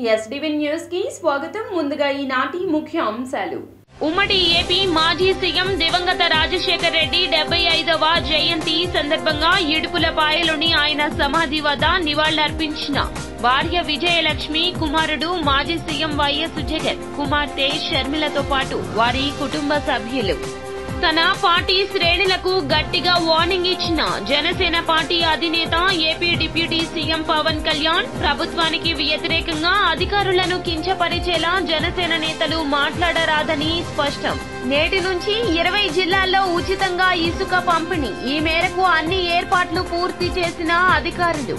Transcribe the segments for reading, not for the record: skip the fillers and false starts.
SDV news కి స్వాగతం. ముందుగా ఈనాటి ముఖ్య అంశాలు. ఉమ్మడి ఏపీ మాజీ సీఎం దివంగత రాజశేఖర్ రెడ్డి 75వ జయంతి సందర్భంగా ఇడుపులపాయలోని ఆయన సమాధి వద్ద నివాళులర్పించిన భార్య విజయలక్ష్మి, కుమారుడు మాజీ సీఎం వైఎస్ జగన్, కుమార్తె షర్మిలతో పాటు వారి కుటుంబ సభ్యులు. తన పార్టీ శ్రేణులకు గట్టిగా వార్నింగ్ ఇచ్చిన జనసేన పార్టీ అధినేత AP deputy CM Pawan Kalyan, ప్రభుత్వానికి వ్యతిరేకంగా అధికారులను కించపరిచేలా జనసేన నేతలు మాట్లాడరాదని స్పష్టం. నేటి నుంచి 20 జిల్లాల్లో ఉచితంగా ఇసుక పంపిణీ. ఈ మేరకు అన్ని ఏర్పాట్లు పూర్తి చేసిన అధికారులు.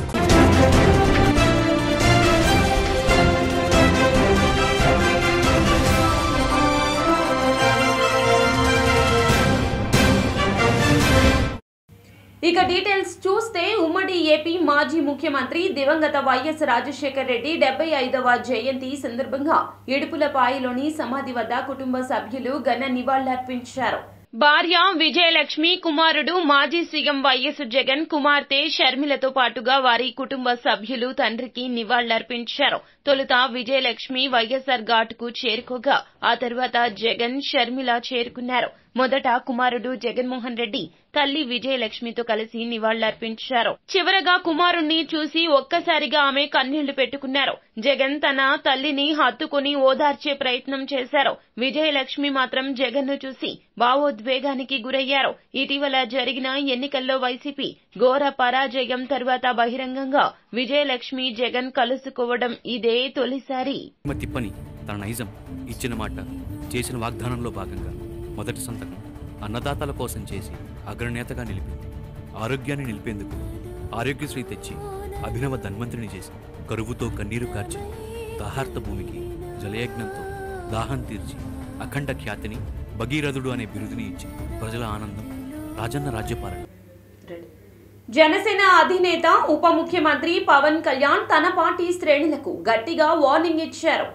ఇక డీటెయిల్స్ చూస్తే ఉమ్మడి ఏపీ మాజీ ముఖ్యమంత్రి దివంగత వైఎస్ రాజశేఖర్ రెడ్డి 75వ జయంతి సందర్భంగా ఇడుపులపాయలోని సమాధి వద్ద కుటుంబ సభ్యులు ఘన నివాళులర్పించారు. భార్య విజయలక్ష్మి, కుమారుడు మాజీ సీఎం వైఎస్ జగన్, కుమార్తె షర్మిలతో పాటుగా వారి కుటుంబ సభ్యులు తండ్రికి నివాళులర్పించారు. తొలుత విజయలక్ష్మి వైఎస్ఆర్ ఘాట్కు చేరుకోగా ఆ తర్వాత జగన్, షర్మిల చేరుకున్నారు. మొదట కుమారుడు జగన్మోహన్ రెడ్డి తల్లి విజయలక్ష్మితో కలిసి నివాళులర్పించారు. చివరగా కుమారుణ్ణి చూసి ఒక్కసారిగా ఆమె కన్నీళ్లు పెట్టుకున్నారు. జగన్ తన తల్లిని హత్తుకుని ఓదార్చే ప్రయత్నం చేశారు. విజయలక్ష్మి మాత్రం జగన్ను చూసి భావోద్వేగానికి గురయ్యారు. ఇటీవల జరిగిన ఎన్నికల్లో వైసీపీ ఘోర పరాజయం తర్వాత బహిరంగంగా విజయలక్ష్మి, జగన్ కలుసుకోవడం ఇదే తొలిసారి. తన నైజం, ఇచ్చిన మాట, చేసిన వాగ్దానంలో భాగంగా మొదటి సంతకం అన్నదాతల కోసం చేసి అగ్రనేతగా నిలిపింది. ఆరోగ్యాన్ని నిలిపేందుకు ఆరోగ్యశ్రీ తెచ్చి అభినవ ధన్వంతరిని చేసి కరువుతో కన్నీరు కార్చి దాహార్త భూమికి జలయజ్ఞంతో దాహం తీర్చి అఖండ ఖ్యాతిని, భగీరథుడు అనే బిరుదుని ఇచ్చి ప్రజల ఆనందం, రాజన్న రాజ్యపాలన. జనసేన అధినేత ఉప ముఖ్యమంత్రి పవన్ కళ్యాణ్ తన పార్టీ శ్రేణులకు గట్టిగా వార్నింగ్ ఇచ్చారు.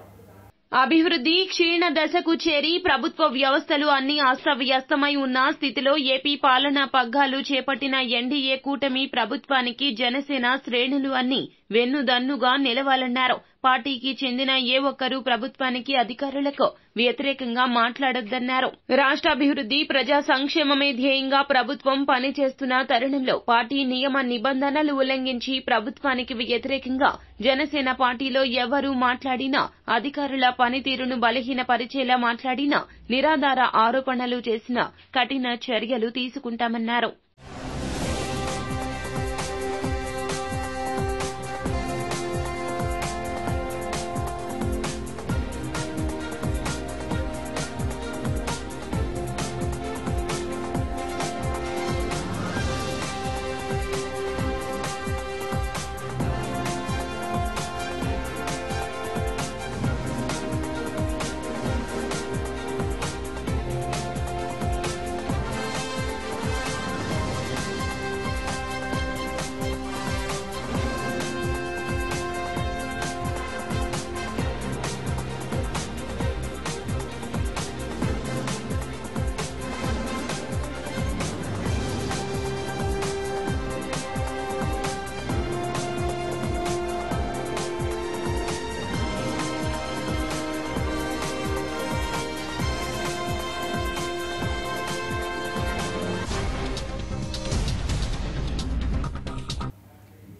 అభివృద్ధి క్షీణ దశకు చేరి ప్రభుత్వ వ్యవస్థలు అన్ని అస్తవ్యస్తమై ఉన్న స్థితిలో ఏపీ పాలనా పగ్గాలు చేపట్టిన ఎన్డీఏ కూటమి ప్రభుత్వానికి జనసేన శ్రేణులు అన్ని వెన్నుదన్నుగా నిలవాలన్నారు. పార్టీకి చెందిన ఏ ఒక్కరూ ప్రభుత్వానికి, అధికారులకు వ్యతిరేకంగా మాట్లాడొద్దన్నారు. రాష్ట్రాభివృద్ధి, ప్రజా సంక్షేమమే ధ్యేయంగా ప్రభుత్వం పనిచేస్తున్న తరుణంలో పార్టీ నియమ నిబంధనలు ఉల్లంఘించి ప్రభుత్వానికి వ్యతిరేకంగా జనసేన పార్టీలో ఎవరూ మాట్లాడినా, అధికారుల పనితీరును బలహీనపరిచేలా మాట్లాడినా, నిరాధార ఆరోపణలు చేసినా కఠిన చర్యలు తీసుకుంటామన్నారు.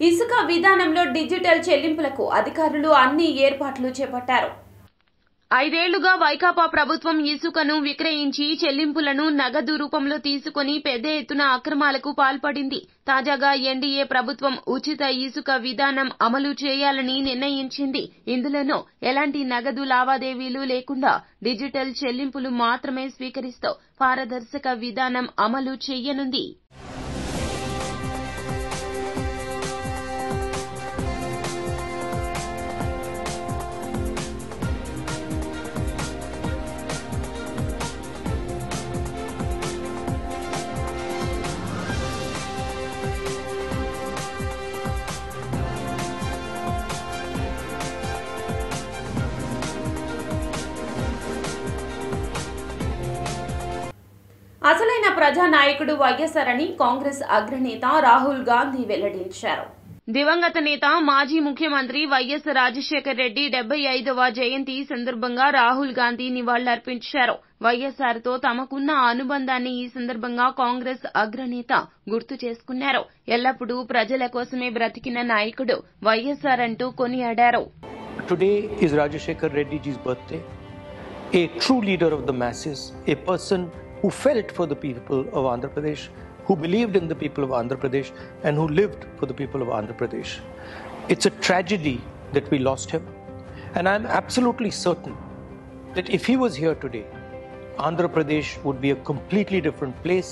ఇసుక విధానంలో డిజిటల్ చెల్లింపులకు అధికారులు అన్ని ఏర్పాట్లు చేపట్టారు. 5 ఏళ్లుగా వైకాపా ప్రభుత్వం ఇసుకను విక్రయించి చెల్లింపులను నగదు రూపంలో తీసుకుని పెద్ద ఎత్తున అక్రమాలకు పాల్పడింది. తాజాగా ఎన్డీఏ ప్రభుత్వం ఉచిత ఇసుక విధానం అమలు చేయాలని నిర్ణయించింది. ఇందులోనూ ఎలాంటి నగదు లావాదేవీలు లేకుండా డిజిటల్ చెల్లింపులు మాత్రమే స్వీకరిస్తూ పారదర్శక విధానం అమలు చేయనుంది. అసలైన ప్రజానాయకుడు వైఎస్ఆర్ అని కాంగ్రెస్ అగ్రనేత రాహుల్ గాంధీ వెల్లడించారు. దివంగత నేత మాజీ ముఖ్యమంత్రి వైఎస్ రాజశేఖర్ రెడ్డి 75వ జయంతి సందర్భంగా రాహుల్ గాంధీ నివాళులర్పించారు. వైఎస్ఆర్తో తమకున్న అనుబంధాన్ని ఈ సందర్భంగా కాంగ్రెస్ అగ్రనేత గుర్తు చేసుకున్నారు. ఎల్లప్పుడూ ప్రజల కోసమే బ్రతికిన నాయకుడు వైఎస్ఆర్ అంటూ కొనియాడారు. Today is Rajashekhar Reddy ji's birthday. A true leader of the masses, a person who felt for the people of Andhra Pradesh, who believed in the people of Andhra Pradesh and who lived for the people of Andhra Pradesh. It's a tragedy that we lost him, and I'm absolutely certain that if he was here today, Andhra Pradesh would be a completely different place.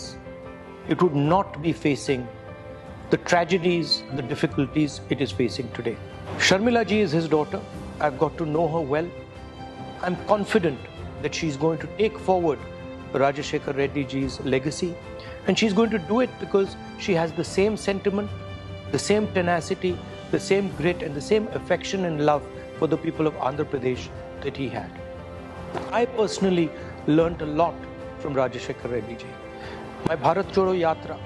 It would not be facing the tragedies, the difficulties it is facing today. Sharmila ji is his daughter. I've got to know her well. I'm confident that she's going to take forward Rajashekhar Reddy ji's legacy, and she's going to do it because she has the same sentiment, the same tenacity, the same grit and the same affection and love for the people of Andhra Pradesh that he had. I personally learnt a lot from Rajashekhar Reddy ji. My Bharat Jodo Yatra,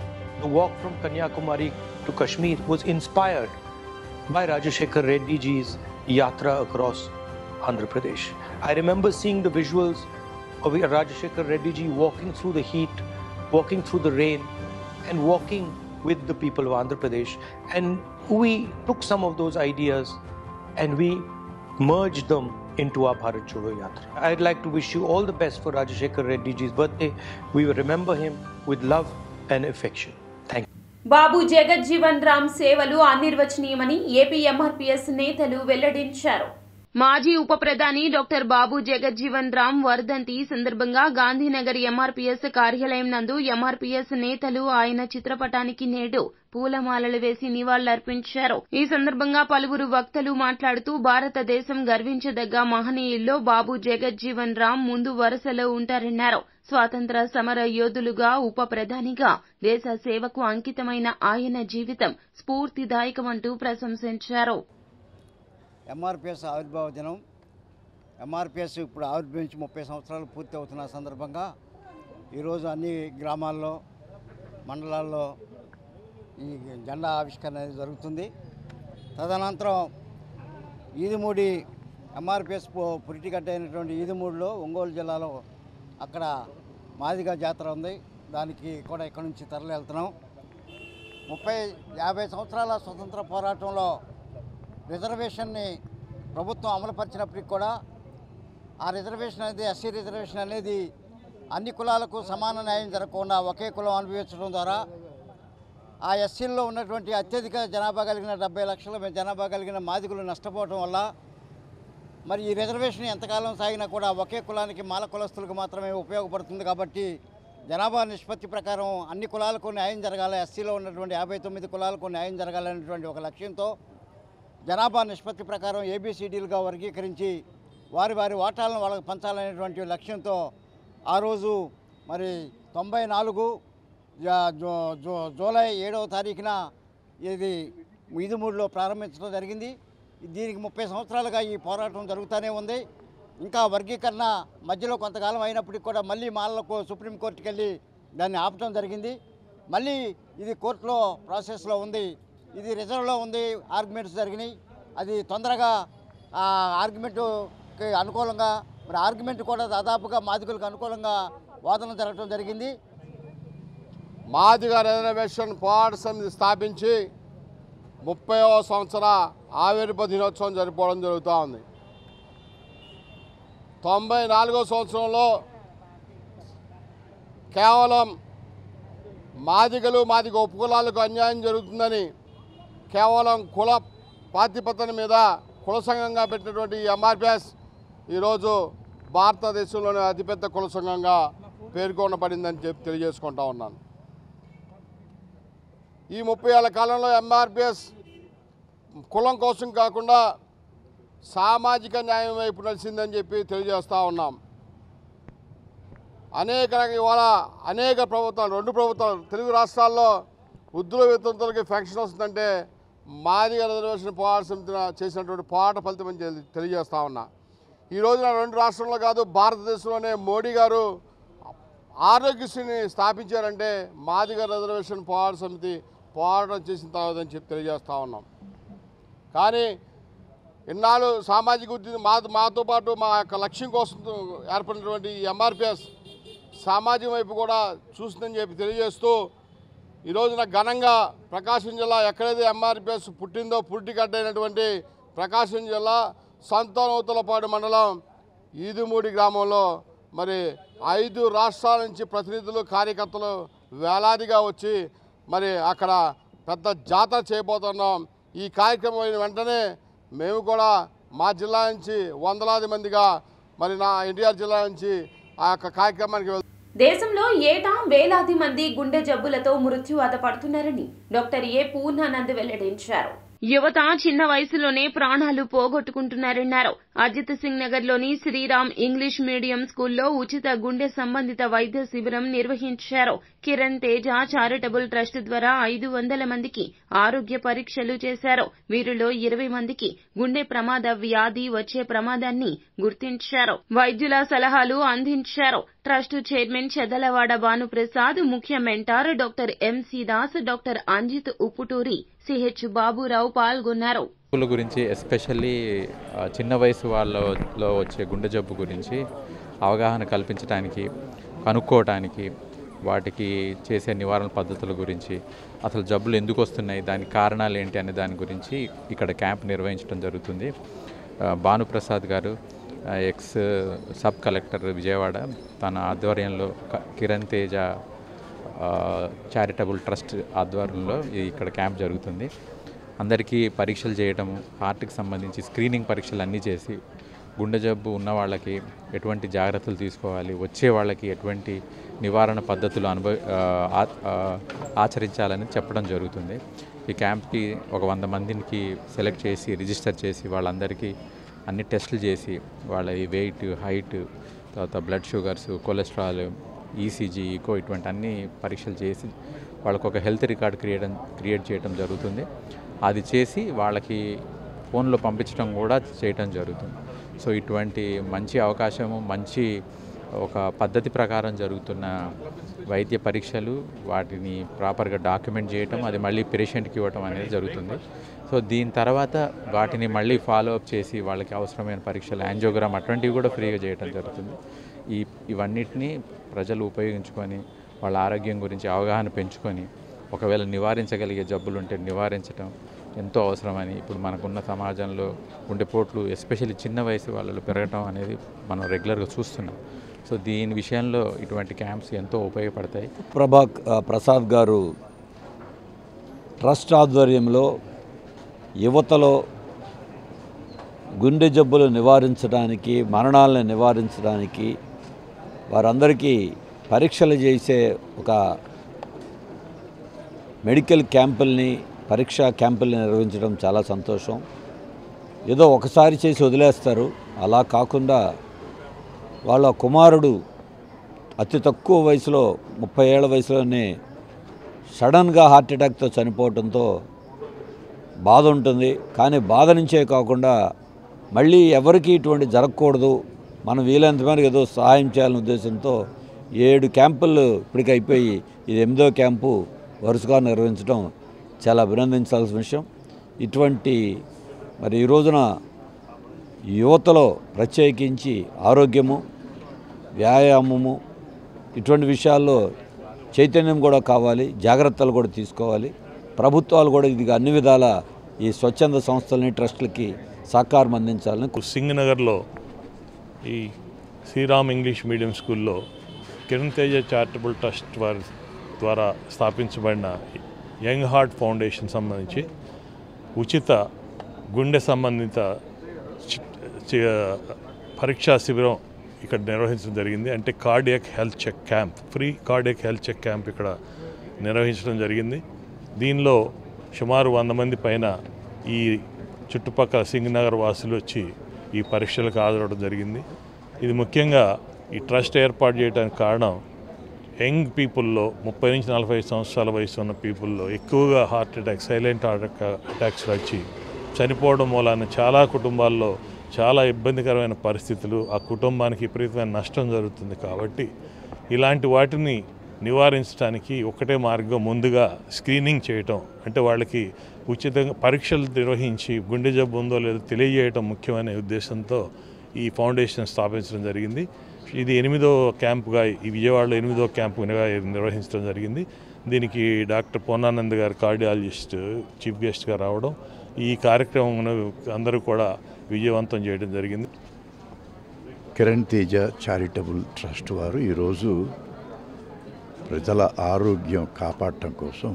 the walk from Kanyakumari to Kashmir, was inspired by Rajashekhar Reddy ji's yatra across Andhra Pradesh. I remember seeing the visuals of Rajashekhar Reddy ji walking through the heat, walking through the rain, and walking with the people of Andhra Pradesh. And we took some of those ideas and we merged them into our Bharat Jodo Yatra. I'd like to wish you all the best for Rajashekhar Reddy ji's birthday. We will remember him with love and affection. Thank you. బాబు జగజ్జీవన్ రామ్ సేవలు అనిర్వచనీయమని AP MRPS నేతలు వెల్లడించారు. మాజీ ఉప ప్రధాని doctor బాబు జగజ్జీవన్ రామ్ వర్ధంతి సందర్భంగా Gandhinagar MRPS కార్యాలయం నందు ఎంఆర్పీఎస్ నేతలు ఆయన చిత్రపటానికి నేడు పూలమాలలు వేసి నివాళులర్పించారు. ఈ సందర్భంగా పలువురు వక్తలు మాట్లాడుతూ భారతదేశం గర్వించదగ్గ మహనీయుల్లో బాబు జగజ్జీవన్ రామ్ ముందు వరుసలో ఉంటారన్నారు. స్వాతంత్ర సమర యోధులుగా ఉప ప్రధానిగా దేశ సేవకు అంకితమైన ఆయన జీవితం స్ఫూర్తిదాయకమంటూ ప్రశంసించారు. ఎంఆర్పీఎస్ ఆవిర్భావ దినం. ఎంఆర్పీఎస్ ఇప్పుడు ఆవిర్భవించి 30 సంవత్సరాలు పూర్తి అవుతున్న సందర్భంగా ఈరోజు అన్ని గ్రామాల్లో మండలాల్లో ఈ జెండా ఆవిష్కరణ అనేది జరుగుతుంది. తదనంతరం ఈదుమూడి ఎంఆర్పీఎస్ పురిటిగడ్డ అయినటువంటి ఈదుమూడిలో ఒంగోలు జిల్లాలో అక్కడ మాదిగ జాతర ఉంది. దానికి కూడా ఇక్కడ నుంచి తరలి వెళ్తున్నాం. 50 సంవత్సరాల స్వతంత్ర పోరాటంలో రిజర్వేషన్ని ప్రభుత్వం అమలుపరిచినప్పటికి కూడా ఆ రిజర్వేషన్ అనేది ఎస్సీ రిజర్వేషన్ అనేది అన్ని కులాలకు సమాన న్యాయం జరగకుండా ఒకే కులం అనుభవించడం ద్వారా ఆ ఎస్సీల్లో ఉన్నటువంటి అత్యధిక జనాభా కలిగిన 70 లక్షల జనాభా కలిగిన మాదిగులు నష్టపోవడం వల్ల మరి ఈ రిజర్వేషన్ ఎంతకాలం సాగినా కూడా ఒకే కులానికి మాల కులస్తులకు మాత్రమే ఉపయోగపడుతుంది. కాబట్టి జనాభా నిష్పత్తి ప్రకారం అన్ని కులాలకు న్యాయం జరగాలి, ఎస్సీలో ఉన్నటువంటి 59 కులాలకు న్యాయం జరగాలనేటువంటి ఒక లక్ష్యంతో జనాభా నిష్పత్తి ప్రకారం ఏబిసిడీలుగా వర్గీకరించి వారి వారి వాటాలను వాళ్ళకి పంచాలనేటువంటి లక్ష్యంతో ఆ రోజు మరి 94 జూలై 7వ తారీఖున ఇది ఈదుమూడిలో ప్రారంభించడం జరిగింది. దీనికి 30 సంవత్సరాలుగా ఈ పోరాటం జరుగుతూనే ఉంది. ఇంకా వర్గీకరణ మధ్యలో కొంతకాలం అయినప్పటికీ కూడా మళ్ళీ మాలకు సుప్రీంకోర్టుకి వెళ్ళి దాన్ని ఆపటం జరిగింది. మళ్ళీ ఇది కోర్టులో ప్రాసెస్లో ఉంది. ఇది రిజర్వ్లో ఉంది. ఆర్గ్యుమెంట్స్ జరిగినాయి. అది తొందరగా ఆర్గ్యుమెంటుకి అనుకూలంగా మరి ఆర్గ్యుమెంట్ కూడా దాదాపుగా మాదిగులకు అనుకూలంగా వాదన జరగడం జరిగింది. మాదిగ రిజర్వేషన్ పోరాట సమితి స్థాపించి 30వ సంవత్సర ఆవిర్భావ దినోత్సవం జరుపుకోవడం జరుగుతూ ఉంది. 94వ సంవత్సరంలో కేవలం మాదిగలు మాదిగ ఉపకులాలకు అన్యాయం జరుగుతుందని కేవలం కుల ప్రాతిపదికన మీద కుల సంఘంగా పెట్టినటువంటి ఎంఆర్పీఎస్ ఈరోజు భారతదేశంలోనే అతిపెద్ద కుల సంఘంగా పేర్కొనబడిందని చెప్పి తెలియజేసుకుంటా ఉన్నాను. ఈ 30 ఏళ్ల కాలంలో ఎంఆర్పీఎస్ కులం కోసం కాకుండా సామాజిక న్యాయం వైపు నడిచిందని చెప్పి తెలియజేస్తూ ఉన్నాం. ఇవాళ అనేక ప్రభుత్వాలు 2 ప్రభుత్వాలు తెలుగు రాష్ట్రాల్లో వృద్ధుల వేతనాలకి పెన్షన్ వస్తుందంటే మాదిగ రిజర్వేషన్ పోరాట సమితి చేసినటువంటి పోరాట ఫలితం అని తెలియజేస్తూ ఉన్నా. ఈ రోజున 2 రాష్ట్రాల్లో కాదు భారతదేశంలోనే మోడీ గారు ఆరోగ్యశ్రీని స్థాపించారంటే మాదిగ రిజర్వేషన్ పోరాట సమితి పోరాటం చేసిన తర్వాత అని చెప్పి తెలియజేస్తూ ఉన్నాం. కానీ ఇన్నాళ్ళు సామాజిక ఉద్యమం మాతో పాటు మా యొక్క లక్ష్యం కోసం ఏర్పడినటువంటి ఎంఆర్పిఎస్ సామాజిక వైపు కూడా చూస్తుందని చెప్పి తెలియజేస్తూ ఈ రోజున ఘనంగా ప్రకాశం జిల్లా ఎక్కడైతే ఎంఆర్పిఎస్ పుట్టిందో పుట్టిగడ్డైనటువంటి ప్రకాశం జిల్లా సంతానోతులపాడు మండలం ఈదుమూడి గ్రామంలో మరి 5 రాష్ట్రాల నుంచి ప్రతినిధులు కార్యకర్తలు వేలాదిగా వచ్చి మరి అక్కడ పెద్ద జాతర చేయబోతున్నాం. ఈ కార్యక్రమం అయిన వెంటనే మేము కూడా మా జిల్లా నుంచి వందలాది మందిగా మరి నా ఎన్టీఆర్ జిల్లా నుంచి ఆ యొక్క కార్యక్రమానికి వెళ్తాం. దేశంలో ఏటా వేలాది మంది గుండె జబ్బులతో మృత్యువాత పడుతున్నారని డాక్టర్ ఏ పూర్ణానంద్ వెల్లడించారు. యువత చిన్న వయసులోనే ప్రాణాలు పోగొట్టుకుంటున్నారన్నారు. అజిత్ సింగ్ నగర్ లోని శ్రీరామ్ ఇంగ్లీష్ మీడియం స్కూల్లో ఉచిత గుండె సంబంధిత వైద్య శిబిరం నిర్వహించారు. కిరణ్ తేజ చారిటబుల్ ట్రస్ట్ ద్వారా 500 మందికి ఆరోగ్య పరీక్షలు చేశారు. వీరిలో 20 మందికి గుండె ప్రమాద వ్యాధి వచ్చే ప్రమాదాన్ని గుర్తించారు. వైద్యుల సలహాలు అందించారు. ట్రస్ట్ చైర్మన్ చెదలవాడ భానుప్రసాద్, ముఖ్య mentor doctor MC Das, doctor Anjith Upputuri, CH Baburao పాల్గొన్నారు. గురించి ఎస్పెషల్లీ చిన్న వయసు వాళ్ళలో వచ్చే గుండె జబ్బు గురించి అవగాహన కల్పించడానికి, కనుక్కోవటానికి, వాటికి చేసే నివారణ పద్ధతుల గురించి, అసలు జబ్బులు ఎందుకు వస్తున్నాయి, దానికి కారణాలు ఏంటి అనే దాని గురించి ఇక్కడ క్యాంప్ నిర్వహించడం జరుగుతుంది. భానుప్రసాద్ గారు ఎక్స్ సబ్ కలెక్టర్ విజయవాడ, తన ఆధ్వర్యంలో కిరణ్ తేజ చారిటబుల్ ట్రస్ట్ ఆధ్వర్యంలో ఇక్కడ క్యాంప్ జరుగుతుంది. అందరికీ పరీక్షలు చేయటము, హార్ట్కి సంబంధించి స్క్రీనింగ్ పరీక్షలు అన్నీ చేసి గుండె జబ్బు ఉన్న వాళ్ళకి ఎటువంటి జాగ్రత్తలు తీసుకోవాలి, వచ్చే వాళ్ళకి ఎటువంటి నివారణ పద్ధతులు ఆచరించాలని చెప్పడం జరుగుతుంది. ఈ క్యాంప్కి ఒక 100 మందికి సెలెక్ట్ చేసి రిజిస్టర్ చేసి వాళ్ళందరికీ అన్ని టెస్టులు చేసి వాళ్ళ వెయిట్, హైట్, తర్వాత blood sugars, cholesterol, ECG, echo ఇటువంటి అన్ని పరీక్షలు చేసి వాళ్ళకు ఒక హెల్త్ రికార్డ్ క్రియేట్ చేయడం జరుగుతుంది. అది చేసి వాళ్ళకి ఫోన్లో పంపించడం కూడా చేయటం జరుగుతుంది. సో ఇటువంటి మంచి అవకాశము, మంచి ఒక పద్ధతి ప్రకారం జరుగుతున్న వైద్య పరీక్షలు, వాటిని ప్రాపర్గా డాక్యుమెంట్ చేయటం, అది మళ్ళీ పేషెంట్కి ఇవ్వటం అనేది జరుగుతుంది. సో దీని తర్వాత వాటిని మళ్ళీ ఫాలోఅప్ చేసి వాళ్ళకి అవసరమైన పరీక్షలు, యాంజియోగ్రామ్ అటువంటివి కూడా ఫ్రీగా చేయటం జరుగుతుంది. ఇవన్నిటినీ ప్రజలు ఉపయోగించుకొని వాళ్ళ ఆరోగ్యం గురించి అవగాహన పెంచుకొని ఒకవేళ నివారించగలిగే జబ్బులు ఉంటే నివారించడం ఎంతో అవసరమని, ఇప్పుడు మనకున్న సమాజంలో గుండెపోట్లు ఎస్పెషల్లీ చిన్న వయసు వాళ్ళలో పెరగటం అనేది మనం రెగ్యులర్గా చూస్తున్నాం. సో దీని విషయంలో ఇటువంటి క్యాంప్స్ ఎంతో ఉపయోగపడతాయి. ప్రసాద్ గారు ట్రస్ట్ ఆధ్వర్యంలో యువతలో గుండె జబ్బులు నివారించడానికి, మరణాలను నివారించడానికి వారందరికీ పరీక్షలు చేసే ఒక మెడికల్ క్యాంపుల్ని, పరీక్షా క్యాంపుల్ని నిర్వహించడం చాలా సంతోషం. ఏదో ఒకసారి చేసి వదిలేస్తారు, అలా కాకుండా వాళ్ళ కుమారుడు అతి తక్కువ వయసులో 30 ఏళ్ల వయసులోనే సడన్గా హార్ట్ అటాక్తో చనిపోవడంతో బాధ ఉంటుంది. కానీ బాధ నుంచే కాకుండా మళ్ళీ ఎవరికి ఇటువంటి జరగకూడదు, మనం వీలైనంత మేరకు ఏదో సహాయం చేయాలనే ఉద్దేశంతో 7 క్యాంపులు ఇప్పటికి అయిపోయి ఇది 8వ క్యాంపు వరుసగా నిర్వహించడం చాలా అభినందించాల్సిన విషయం. ఇటువంటి మరి ఈ రోజున యువతలో ప్రత్యేకించి ఆరోగ్యము, వ్యాయామము ఇటువంటి విషయాల్లో చైతన్యం కూడా కావాలి, జాగ్రత్తలు కూడా తీసుకోవాలి. ప్రభుత్వాలు కూడా ఇది అన్ని విధాల ఈ స్వచ్ఛంద సంస్థలని, ట్రస్టులకి సహకారం అందించాలని. సింగ్ నగర్లో ఈ శ్రీరామ్ ఇంగ్లీష్ మీడియం స్కూల్లో కిరణ్ తేజ చారిటబుల్ ట్రస్ట్ వారి ద్వారా స్థాపించబడిన యంగ్ హార్ట్ ఫౌండేషన్ సంబంధించి ఉచిత గుండె సంబంధిత పరీక్షా శిబిరం ఇక్కడ నిర్వహించడం జరిగింది. అంటే cardiac health check camp, free cardiac health check camp ఇక్కడ నిర్వహించడం జరిగింది. దీనిలో సుమారు 100 మంది పైన ఈ చుట్టుపక్కల సింగ్ నగర్ వాసులు వచ్చి ఈ పరీక్షలకు హాజరవడం జరిగింది. ఇది ముఖ్యంగా ఈ ట్రస్ట్ ఏర్పాటు చేయడానికి కారణం యంగ్ పీపుల్లో 30 నుంచి 45 సంవత్సరాల వయసు ఉన్న పీపుల్లో ఎక్కువగా heart attack, silent heart attacks వచ్చి చనిపోవడం మూలాన చాలా కుటుంబాల్లో చాలా ఇబ్బందికరమైన పరిస్థితులు, ఆ కుటుంబానికి విపరీతమైన నష్టం జరుగుతుంది. కాబట్టి ఇలాంటి వాటిని నివారించడానికి ఒకటే మార్గం ముందుగా స్క్రీనింగ్ చేయటం, అంటే వాళ్ళకి ఉచితంగా పరీక్షలు నిర్వహించి గుండె జబ్బు ఉందో లేదో తెలియజేయటం ముఖ్యమనే ఉద్దేశంతో ఈ ఫౌండేషన్ స్థాపించడం జరిగింది. ఇది 8వ క్యాంపుగా, ఈ విజయవాడలో 8వ క్యాంపుగా నిర్వహించడం జరిగింది. దీనికి డాక్టర్ పూర్ణానంద్ గారు కార్డియాలజిస్ట్ చీఫ్ గెస్ట్గా రావడం, ఈ కార్యక్రమం అందరూ కూడా విజయవంతం చేయడం జరిగింది. కిరణ్ తేజ చారిటబుల్ ట్రస్ట్ వారు ఈరోజు ప్రజల ఆరోగ్యం కాపాడటం కోసం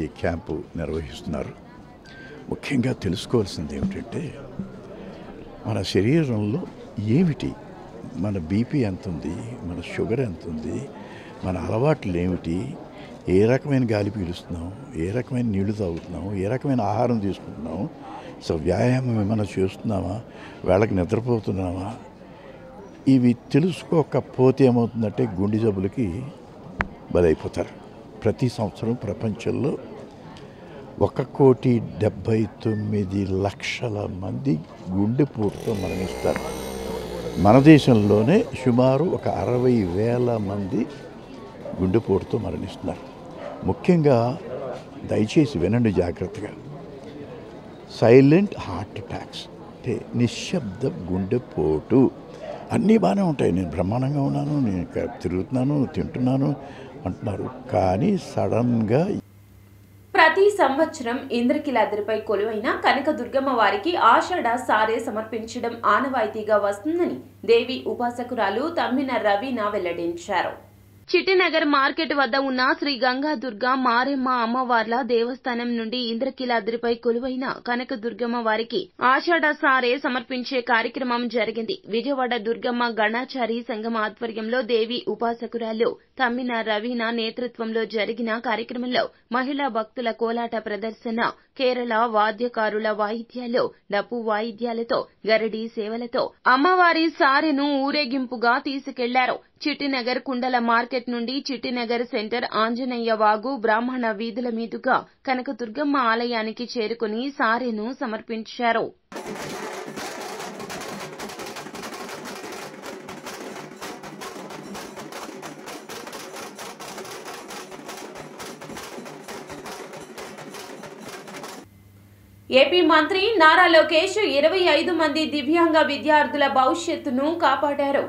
ఈ క్యాంపు నిర్వహిస్తున్నారు. ముఖ్యంగా తెలుసుకోవాల్సింది ఏమిటంటే మన శరీరంలో ఏమిటి, మన బీపీ ఎంత ఉంది, మన షుగర్ ఎంత ఉంది, మన అలవాట్లు ఏమిటి, ఏ రకమైన గాలి పీలుస్తున్నాం, ఏ రకమైన నీళ్లు తాగుతున్నాం, ఏ రకమైన ఆహారం తీసుకుంటున్నాం, సో వ్యాయామం ఏమైనా చేస్తున్నామా, వేళకి నిద్రపోతున్నామా, ఇవి తెలుసుకోకపోతే ఏమవుతుందంటే గుండె జబ్బులకి బలైపోతారు. ప్రతి సంవత్సరం ప్రపంచంలో 1,79,00,000 మంది గుండెపోటుతో మరణిస్తారు. మన దేశంలోనే సుమారు 60,000 మంది గుండెపోటుతో మరణిస్తున్నారు. ముఖ్యంగా దయచేసి వినండి జాగ్రత్తగా, సైలెంట్ హార్ట్ అటాక్స్ అంటే నిశ్శబ్ద గుండెపోటు. అన్నీ బాగానే ఉంటాయి, నేను బ్రహ్మాండంగా ఉన్నాను, నేను తిరుగుతున్నాను, తింటున్నాను అంటున్నారు, కానీ సడన్గా ప్రతి సంవత్సరం ఇంద్రకీలాద్రిపై కొలువైన కనకదుర్గమ్మ వారికి ఆషాఢ సారే సమర్పించడం ఆనవాయితీగా వస్తుందని దేవి ఉపాసకురాలు తమ్మిన రవీనా వెల్లడించారు. చిట్టినగర్ మార్కెట్ వద్ద ఉన్న శ్రీ గంగాదుర్గ మారెమ్మ అమ్మవార్ల దేవస్థానం నుండి ఇంద్రకీలాద్రిపై కొలువైన కనకదుర్గమ్మ వారికి ఆషాఢ సారే సమర్పించే కార్యక్రమం జరిగింది. విజయవాడ దుర్గమ్మ గణాచారి సంఘం ఆధ్వర్యంలో దేవి ఉపాసకురాలు తమ్మిన రవీనా నేతృత్వంలో జరిగిన కార్యక్రమంలో మహిళా భక్తుల కోలాట ప్రదర్శన, కేరళ వాద్యకారుల వాయిద్యాలు, డప్పు వాయిద్యాలతో, గరడి సేవలతో అమ్మవారి సారెను ఊరేగింపుగా తీసుకెళ్లారు. చిట్టినగర్ కుండల మార్కెట్ నుండి చిట్టినగర్ సెంటర్ ఆంజనేయ వాగు బ్రాహ్మణ వీధుల మీదుగా కనకదుర్గమ్మ ఆలయానికి చేరుకుని సారెను సమర్పించారు. ఏపీ మంత్రి నారా లోకేష్ 25 మంది దివ్యాంగ విద్యార్థుల భవిష్యత్తును కాపాడారు.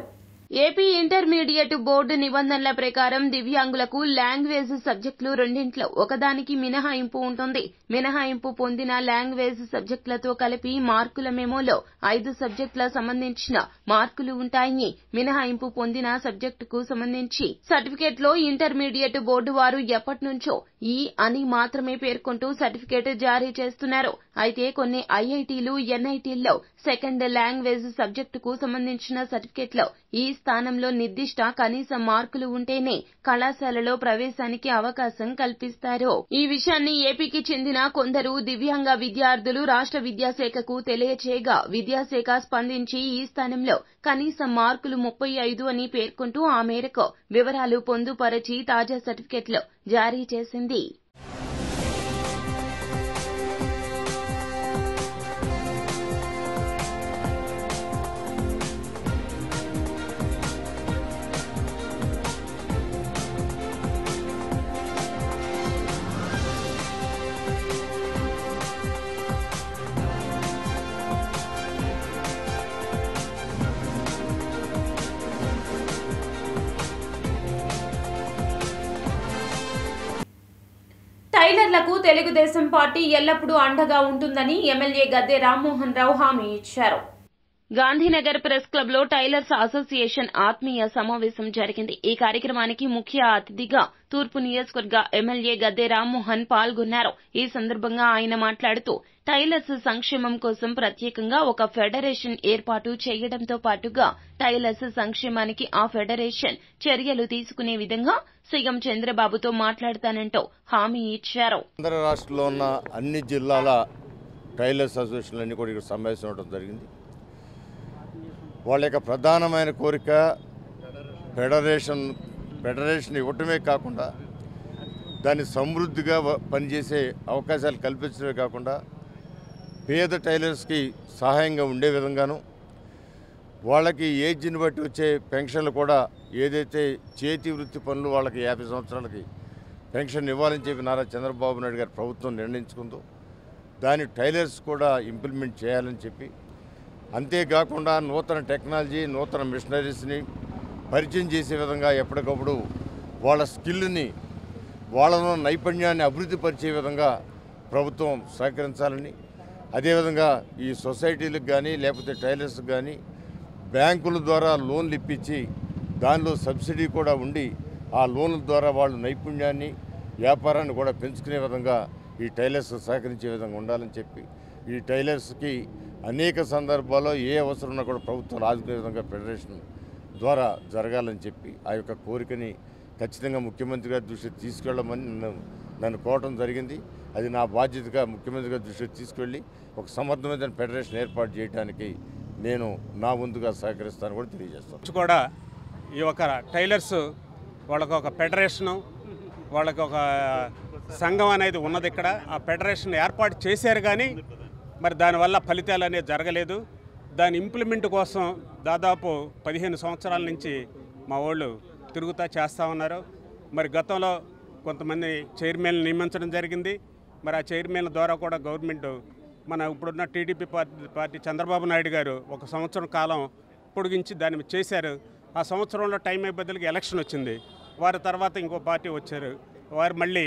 ఏపీ ఇంటర్మీడియట్ బోర్డు నిబంధనల ప్రకారం దివ్యాంగులకు లాంగ్వేజ్ సబ్జెక్టులు రెండింట్లో ఒకదానికి మినహాయింపు ఉంటుంది. మినహాయింపు పొందిన లాంగ్వేజ్ సబ్జెక్టులతో కలిపి మార్కుల మెమోలో 5 సబ్జెక్టుల సంబంధించిన మార్కులు ఉంటాయి. మినహాయింపు పొందిన సబ్జెక్టుకు సంబంధించి సర్టిఫికేట్లో ఇంటర్మీడియట్ బోర్డు వారు ఎప్పటినుంచో ఈ అని మాత్రమే పేర్కొంటూ సర్టిఫికేట్ జారీ చేస్తున్నారు. అయితే కొన్ని ఐఐటీలు, ఎన్ఐటీల్లో సెకండ్ లాంగ్వేజ్ సబ్జెక్టుకు సంబంధించిన సర్టిఫికేట్లో ఈ స్థానంలో నిర్దిష్ట కనీస మార్కులు ఉంటేనే కళాశాలలో ప్రవేశానికి అవకాశం కల్పిస్తారు. ఈ విషయాన్ని ఏపీకి చెందిన కొందరు దివ్యాంగ విద్యార్థులు రాష్ట్ర విద్యాశాఖకు తెలియచేయగా విద్యాశాఖ స్పందించి ఈ స్థానంలో కనీస మార్కులు 35 అని పేర్కొంటూ ఆ మేరకు వివరాలు పొందుపరచి తాజా సర్టిఫికేట్లు జారీ చేసింది. టైలర్లకు తెలుగుదేశం పార్టీ ఎల్లప్పుడూ అండగా ఉంటుందని ఎమ్మెల్యే గద్దె రామ్మోహన్ రావు హామీ ఇచ్చారు. గాంధీనగర్ ప్రెస్ క్లబ్ లో టైలర్స్ అసోసియేషన్ ఆత్మీయ సమావేశం జరిగింది. ఈ కార్యక్రమానికి ముఖ్య అతిథిగా తూర్పు నియోజకవర్గ ఎమ్మెల్యే గద్దె రామ్మోహన్ పాల్గొన్నారు. ఈ సందర్భంగా ఆయన మాట్లాడుతూ టైలర్స్ సంక్షేమం కోసం ప్రత్యేకంగా ఒక ఫెడరేషన్ ఏర్పాటు చేయడంతో పాటుగా టైలర్స్ సంక్షేమానికి ఆ ఫెడరేషన్ చర్యలు తీసుకునే విధంగా సీఎం చంద్రబాబుతో మాట్లాడతానంటూ హామీ ఇచ్చారు. ఆంధ్ర రాష్ట్రంలో ఉన్న అన్ని జిల్లాల టైలర్స్ అసోసియేషన్లన్నీ కూడా ఇక్కడ సమావేశం అవడం జరిగింది. వాళ్ళ యొక్క ప్రధానమైన కోరిక ఫెడరేషన్ ఇవ్వటమే కాకుండా దాన్ని సమృద్ధిగా పనిచేసే అవకాశాలు కల్పించడమే కాకుండా పేద టైలర్స్కి సహాయంగా ఉండే విధంగాను వాళ్ళకి ఏజ్ని బట్టి వచ్చే పెన్షన్లు కూడా ఏదైతే చేతి వృత్తి పనులు వాళ్ళకి 50 సంవత్సరాలకి పెన్షన్ ఇవ్వాలని చెప్పి నారా చంద్రబాబు నాయుడు గారి ప్రభుత్వం నిర్ణయించుకుందో దాని టైలర్స్ కూడా ఇంప్లిమెంట్ చేయాలని చెప్పి, అంతేకాకుండా నూతన టెక్నాలజీ నూతన మిషనరీస్ని పరిచయం చేసే విధంగా ఎప్పటికప్పుడు వాళ్ళ స్కిల్ని వాళ్ళలో నైపుణ్యాన్ని అభివృద్ధి పరిచే విధంగా ప్రభుత్వం సహకరించాలని, అదేవిధంగా ఈ సొసైటీలకు కానీ లేకపోతే టైలర్స్కి కానీ బ్యాంకుల ద్వారా లోన్లు ఇప్పించి దానిలో సబ్సిడీ కూడా ఉండి ఆ లోన్ల ద్వారా వాళ్ళు నైపుణ్యాన్ని వ్యాపారాన్ని కూడా పెంచుకునే విధంగా ఈ టైలర్స్ సహకరించే విధంగా ఉండాలని చెప్పి, ఈ టైలర్స్కి అనేక సందర్భాల్లో ఏ అవసరం ఉన్నా కూడా ప్రభుత్వాలు ఆదుకునే విధంగా ఫెడరేషన్ ద్వారా జరగాలని చెప్పి ఆ యొక్క కోరికని ఖచ్చితంగా ముఖ్యమంత్రి గారి దృష్టికి తీసుకెళ్ళమని నన్ను కోరటం జరిగింది. అది నా బాధ్యతగా ముఖ్యమంత్రి గారి దృష్టికి తీసుకెళ్ళి ఒక సమర్థమైన ఫెడరేషన్ ఏర్పాటు చేయడానికి నేను నా వంతుగా సహకరిస్తాను కూడా తెలియజేస్తాను. కూడా ఈ ఒక టైలర్స్ వాళ్ళకు ఒక ఫెడరేషను, వాళ్ళకు ఒక సంఘం అనేది ఉన్నది. ఇక్కడ ఆ ఫెడరేషన్ ఏర్పాటు చేశారు కానీ మరి దానివల్ల ఫలితాలు అనేది జరగలేదు. దాని ఇంప్లిమెంట్ కోసం దాదాపు 15 సంవత్సరాల నుంచి మా వాళ్ళు తిరుగుతా చేస్తూ ఉన్నారు. మరి గతంలో కొంతమంది చైర్మన్లు నియమించడం జరిగింది. మరి ఆ చైర్మన్ల ద్వారా కూడా గవర్నమెంట్ మన ఇప్పుడున్న టీడీపీ పార్టీ చంద్రబాబు నాయుడు గారు 1 సంవత్సరం కాలం పొడిగించి దాన్ని చేశారు. ఆ సంవత్సరంలో టైం అయిపోయేందుకు ఎలక్షన్ వచ్చింది. వారి తర్వాత ఇంకో పార్టీ వచ్చారు. వారు మళ్ళీ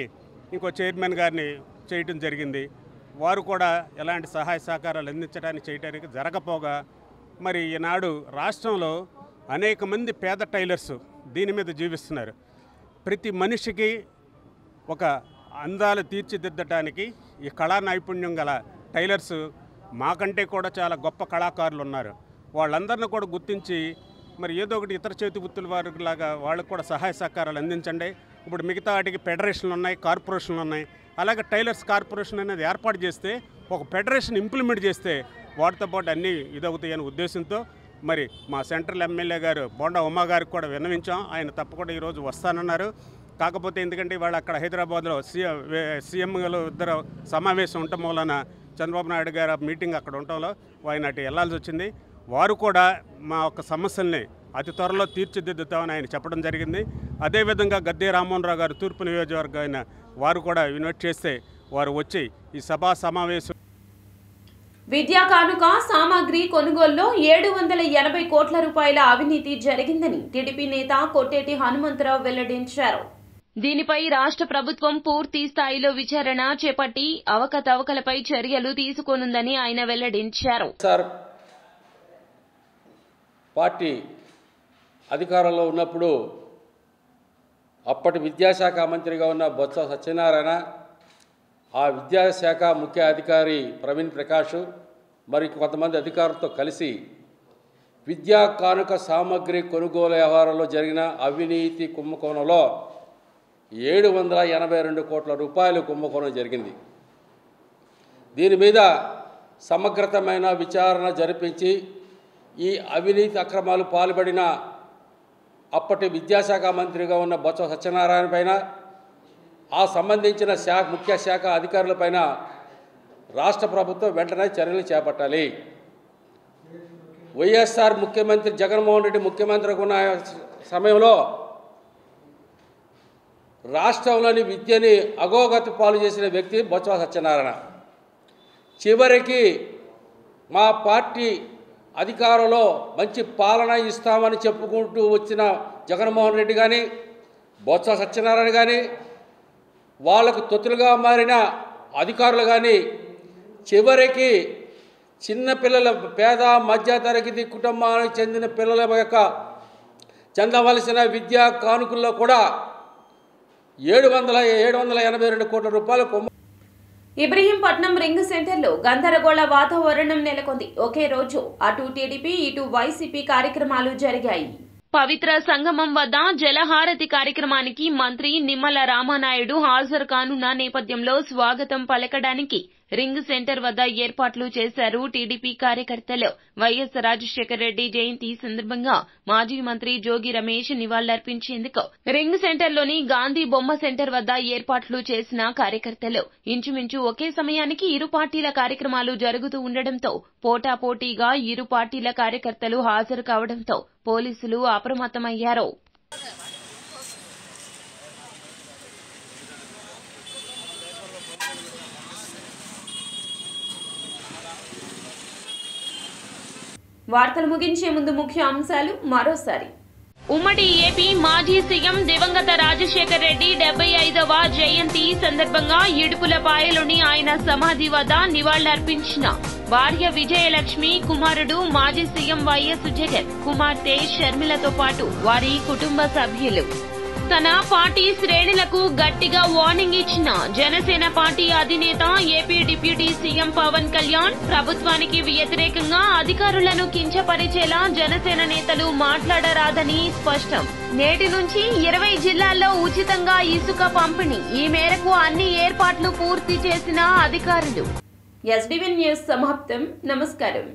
ఇంకో చైర్మన్ గారిని చేయటం జరిగింది. వారు కూడా ఎలాంటి సహాయ సహకారాలు అందించడానికి చేయడానికి జరగపోగా మరి ఈనాడు రాష్ట్రంలో అనేక మంది పేద టైలర్స్ దీని మీద జీవిస్తున్నారు. ప్రతి మనిషికి ఒక అందాలు తీర్చిదిద్దటానికి ఈ కళా నైపుణ్యం గల టైలర్స్ మాకంటే కూడా చాలా గొప్ప కళాకారులు ఉన్నారు. వాళ్ళందరినీ కూడా గుర్తించి మరి ఏదో ఒకటి ఇతర చేతి వృత్తుల వారిలాగా వాళ్ళకు కూడా సహాయ సహకారాలు అందించండి. ఇప్పుడు మిగతా వాటికి ఫెడరేషన్లు ఉన్నాయి, కార్పొరేషన్లు ఉన్నాయి. అలాగే టైలర్స్ కార్పొరేషన్ అనేది ఏర్పాటు చేస్తే ఒక ఫెడరేషన్ ఇంప్లిమెంట్ చేస్తే వాటితో పాటు అన్నీ ఇదవుతాయనే ఉద్దేశంతో మరి మా సెంట్రల్ ఎమ్మెల్యే గారు బోండా ఉమా గారికి కూడా విన్నవించాం. ఆయన తప్పకుండా ఈరోజు వస్తానన్నారు. కాకపోతే ఎందుకంటే వాళ్ళు అక్కడ హైదరాబాద్లో సీఎంలు ఇద్దరు సమావేశం ఉండటం వలన చంద్రబాబు నాయుడు గారు మీటింగ్ అక్కడ ఉండటంలో ఆయన అటు వెళ్లాల్సి వచ్చింది. వారు కూడా మా యొక్క సమస్యల్ని అతి త్వరలో తీర్చిదిద్దుతామని ఆయన చెప్పడం జరిగింది. అదేవిధంగా గద్దే రామ్మోహన్ రావు గారు తూర్పు నియోజకవర్గం అయిన వారు కూడా ఇన్వైట్ చేస్తే వారు వచ్చి ఈ సభా సమావేశం విద్యా కానుక సామాగ్రి కొనుగోలులో 780 కోట్ల రూపాయల అవినీతి జరిగిందని టీడీపీ నేత కొట్టేటి హనుమంతరావు వెల్లడించారు. దీనిపై రాష్ట్ర ప్రభుత్వం పూర్తి స్థాయిలో విచారణ చేపట్టి అవకతవకలపై చర్యలు తీసుకోనుందని ఆయన వెల్లడించారు. పార్టీ అధికారంలో ఉన్నప్పుడు అప్పటి విద్యాశాఖ మంత్రిగా ఉన్న బొత్స సత్యనారాయణ, ఆ విద్యాశాఖ ముఖ్య అధికారి ప్రవీణ్ ప్రకాష్ మరి కొంతమంది అధికారులతో కలిసి విద్యా కానుక సామగ్రి కొనుగోలు వ్యవహారంలో జరిగిన అవినీతి కుంభకోణంలో 782 కోట్ల రూపాయలు కుంభకోణం జరిగింది. దీని మీద సమగ్రతమైన విచారణ జరిపించి ఈ అవినీతి అక్రమాలు పాల్పడిన అప్పటి విద్యాశాఖ మంత్రిగా ఉన్న బొత్స సత్యనారాయణ పైన, ఆ సంబంధించిన ముఖ్య శాఖ అధికారులపైన రాష్ట్ర ప్రభుత్వం వెంటనే చర్యలు చేపట్టాలి. వైఎస్ఆర్ ముఖ్యమంత్రి జగన్మోహన్ రెడ్డి ముఖ్యమంత్రిగా ఉన్న సమయంలో రాష్ట్రంలోని విద్యని అగోగతి పాలు చేసిన వ్యక్తి బొత్స సత్యనారాయణ. చివరికి మా పార్టీ అధికారంలో మంచి పాలన ఇస్తామని చెప్పుకుంటూ వచ్చిన జగన్మోహన్ రెడ్డి కానీ బొత్స సత్యనారాయణ కానీ వాళ్లకు తొత్తులుగా మారిన అధికారులు కానీ చివరికి చిన్నపిల్లల పేద మధ్యతరగతి కుటుంబానికి చెందిన పిల్లల యొక్క చెందవలసిన విద్యా కానుకల్లో కూడా 782 కోట్ల రూపాయలు. ఇబ్రహీంపట్నం రింగ్ సెంటర్లో గందరగోళ వాతావరణం నెలకొంది. ఒకే రోజు అటు టీడీపీ ఇటు వైసీపీ కార్యక్రమాలు జరిగాయి. పవిత్ర సంగమం వద్ద జలహారతి కార్యక్రమానికి మంత్రి నిమ్మల రామానాయుడు హాజరు కానున్న నేపథ్యంలో స్వాగతం పలకడానికి రింగ్ సెంటర్ వద్ద ఏర్పాట్లు చేశారు టీడీపీ కార్యకర్తలు. వైఎస్ రాజశేఖర రెడ్డి జయంతి సందర్భంగా మాజీ మంత్రి జోగి రమేష్ నివాళులర్పించేందుకు రింగ్ సెంటర్లోని గాంధీ బొమ్మ సెంటర్ వద్ద ఏర్పాట్లు చేసిన కార్యకర్తలు ఇంచుమించు ఒకే సమయానికి ఇరు పార్టీల కార్యక్రమాలు జరుగుతూ ఉండడంతో పోటాపోటీగా ఇరు పార్టీల కార్యకర్తలు హాజరు కావడంతో పోలీసులు అప్రమత్తమయ్యారు. వార్తలు ముగించే ముందు ముఖ్య అంశాలు మరోసారి. ఉమ్మడి ఏపీ మాజీ సీఎం దివంగత రాజశేఖర రెడ్డి 75వ జయంతి సందర్భంగా ఇడుపులపాయలోని ఆయన సమాధి వద్ద నివాళులర్పించిన భార్య విజయలక్ష్మి, కుమారుడు మాజీ సీఎం వైఎస్ జగన్, కుమార్తె షర్మిలతో పాటు వారి కుటుంబ సభ్యులు. తన పార్టీ శ్రేణులకు గట్టిగా వార్నింగ్ ఇచ్చిన జనసేన పార్టీ అధినేత AP deputy CM Pawan Kalyan, ప్రభుత్వానికి వ్యతిరేకంగా అధికారులను కించపరిచేలా జనసేన నేతలు మాట్లాడరాదని స్పష్టం. నేటి నుంచి 20 జిల్లాల్లో ఉచితంగా ఇసుక పంపిణీ. ఈ మేరకు అన్ని ఏర్పాట్లు పూర్తి చేసిన అధికారులు. ఎస్డీవీ న్యూస్ సమాప్తం. నమస్కారం.